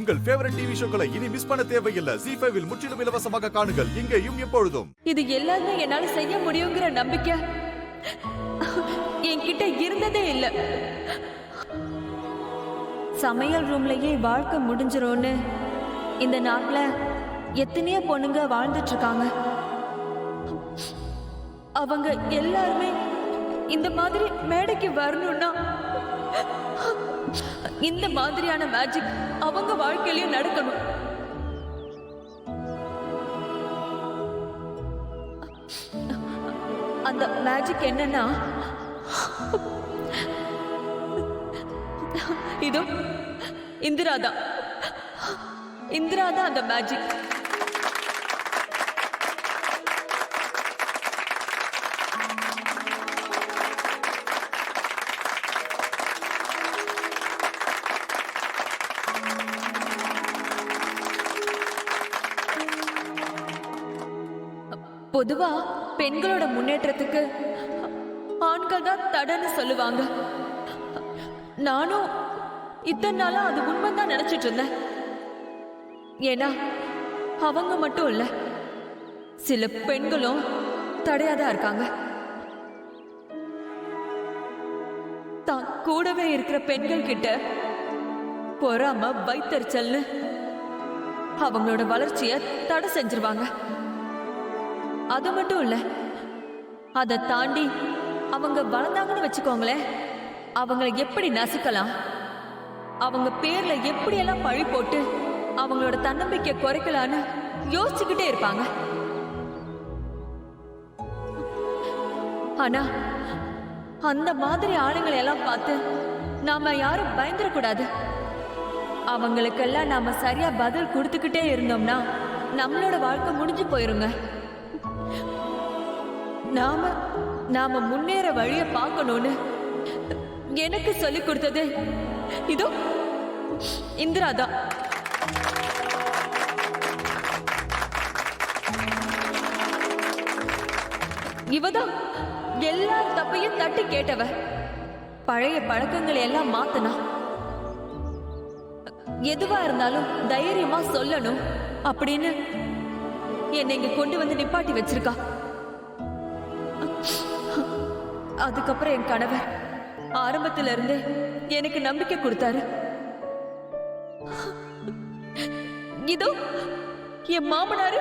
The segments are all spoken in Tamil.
உங்கள் ஃபேவரட் டிவி ஷோக்களை இனி மிஸ் பண்ண தேவையில்லை. ZEE5 இல் முற்றிலும் இலவசமாக காணுங்கள், இங்கேயும் எப்பொழுதும். இது எல்லாமே என்னால செய்ய முடியுங்கிற நம்பிக்கை என்கிட்ட இருந்ததே இல்ல. சமையல் ரூம்லயே வாழ்க்கை முடிஞ்சிரும்னு இந்த நாட்டுல எத்தனையோ பொண்ணுங்க வாழ்ந்துட்டு இருக்காங்க. அவங்க எல்லாருமே இந்த மாதிரி மேடைக்கு வரணும்னா இந்த மாதிரியான மேஜிக் அவங்க வாழ்க்கையிலயும் நடக்கணும். அந்த மேஜிக் என்னன்னா, இதோ இந்திராதான் அந்த மேஜிக். பொதுவா பெண்களோட முன்னேற்றத்துக்கு ஆண்கள் தான் தடன்னு சொல்லுவாங்க. நானும் இத்தனை நாளா அது உண்மைதான் நினைச்சிட்டு இருந்தேன். ஏன்னா அவங்க மட்டும் இல்ல, சில பெண்களும் தடையாதான் இருக்காங்க. தான் கூடவே இருக்கிற பெண்கள் கிட்ட பொறாம வைத்தறிச்சல்னு அவங்களோட வளர்ச்சிய தடை செஞ்சிருவாங்க. அது மட்டும் இல்ல, அதை தாண்டி அவங்க வளர்ந்தாங்கன்னு வச்சுக்கோங்களேன், அவங்களை எப்படி நசுக்கலாம், அவங்க பேர்ல எப்படியெல்லாம் பழி போட்டு அவங்களோட தன்னம்பிக்கை குறைக்கலான்னு யோசிச்சுக்கிட்டே இருப்பாங்க. ஆனா அந்த மாதிரி ஆளுங்களை எல்லாம் பார்த்து நாம யாரும் பயந்துடக்கூடாது. அவங்களுக்கெல்லாம் நாம சரியா பதில் கொடுத்துக்கிட்டே இருந்தோம்னா நம்மளோட வாழ்க்கை முடிஞ்சு போயிருங்க. நாம முன்னேற வழிய பார்க்கணும்னு எனக்கு சொல்லி கொடுத்தது இதோ இந்திராதான். இவதான் எல்லா தப்பையும் தட்டி கேட்டவ. பழைய பழக்கங்களை எல்லாம் மாத்தனா, எதுவா இருந்தாலும் தைரியமா சொல்லணும் அப்படின்னு என்னை இங்க கொண்டு வந்து நிப்பாட்டி வச்சிருக்கா. அதுக்கப்புறம் என் கணவர் ஆரம்பத்துல இருந்தே எனக்கு நம்பிக்கை கொடுத்தாரு. இதோ என் மாமனாரு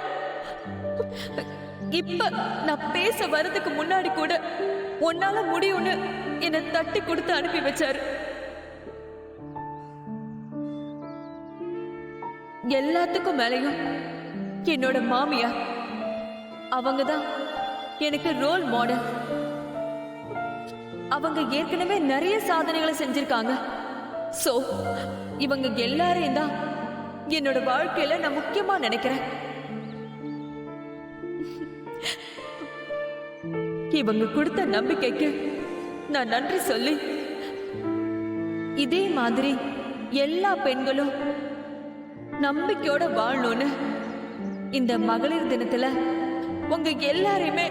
இப்ப நான் பேச வர்றதுக்கு முன்னாடி கூட உன்னால முடியும்னு என்னை தட்டி கொடுத்து அனுப்பி வச்சாரு. எல்லாத்துக்கும் மேலையும் என்னோட மாமியார், அவங்கதான் எனக்கு ரோல் மாடல். அவங்க ஏற்கனவே நிறைய சாதனைகளை செஞ்சிருக்காங்க. சோ இவங்க எல்லாரையும் தான் என்னோட வாழ்க்கையில நான் முக்கியமா நினைக்கிறேன். இவங்க கொடுத்த நம்பிக்கைக்கு நான் நன்றி சொல்லி, இதே மாதிரி எல்லா பெண்களும் நம்பிக்கையோட வாழணும்னு இந்த மகளிர் தினத்துல உங்க எல்லாரையுமே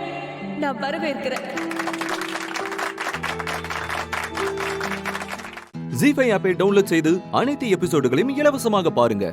நான் வரவேற்கிறேன். ZEE5 ஆப்பை டவுன்லோட் செய்து அனைத்து எபிசோடுகளையும் இலவசமாக பாருங்க.